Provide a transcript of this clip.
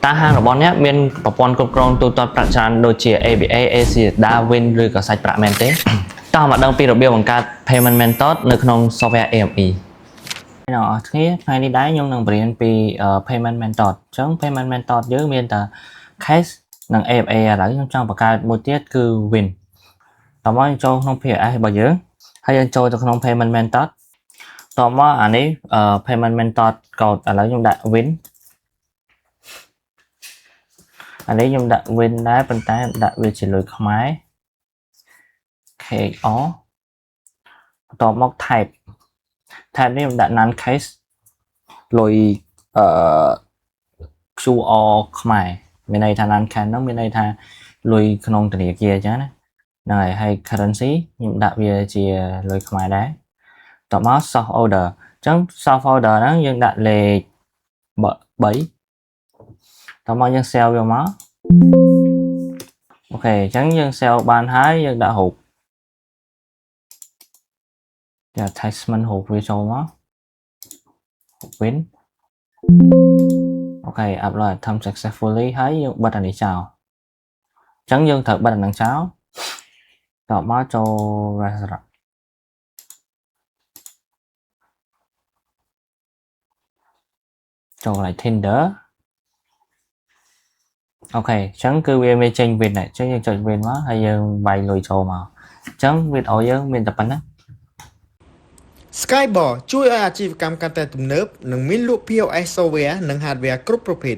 តាហាងរបស់អ្នកមានប្រព័ន្ធគ្រប់គ្រងទូទាត់ប្រាក់ច្រើនដូចជា ABA, ACDA, Win ឬក៏សាច់ប្រាក់មែនទេតោះមកដឹងពីរបៀបបង្កើត payment method នៅក្នុង software AME អ្នកនរគ្នាថ្ងៃនេះដែរខ្ញុំនឹងបង្រៀនពី payment method អញ្ចឹង payment method យើងមានតែ cash និង AMA ឥឡូវខ្ញុំចង់បង្កើតមួយទៀតគឺ Win តោះមកចូលក្នុង POS របស់យើងហើយយើងចូលទៅក្នុង payment method តោះមកអានេះ payment method code ឥឡូវខ្ញុំដាក់ Win អានេះខ្ញុំដាក់ Win ដែរប៉ុន្តែដាក់វាជាលុយខ្មែរ KR បន្ទាប់មក type នេះខ្ញុំដាក់ non cash លុយQR ខ្មែរមានន័យថា non cash ហ្នឹងមានន័យថាលុយក្នុងធនាគារអញ្ចឹងណាហ្នឹងហើយ currency ខ្ញុំដាក់វាជាលុយខ្មែរដែរបន្ទាប់មក soft order អញ្ចឹង soft order ហ្នឹងយើងដាក់លេខ3បន្ទាប់មកយើង sell វាមកអូខេអញ្ចឹងយើង sell បានហើយយើងដាក់រូបចា attachment រូបវាចូលមក Win អូខេ upload item successfully ហើយយើងបិទអានេះចោលអញ្ចឹងយើងត្រូវបិទអានឹងចោលតបមកចូល restaurant ចូលកន្លែង Tinder អូខេអញ្ចឹងគឺវាមានចេញ Win ហើយអញ្ចឹងយើងចុច Win មកហើយយើងវាយលុយចូលមកអញ្ចឹង video យើងមានតែប៉ុណ្ណា Skybar ជួយឲ្យអាជីវកម្មកាន់តែទំនើបនិងមានលក់ POS software និង hardware គ្រប់ប្រភេទ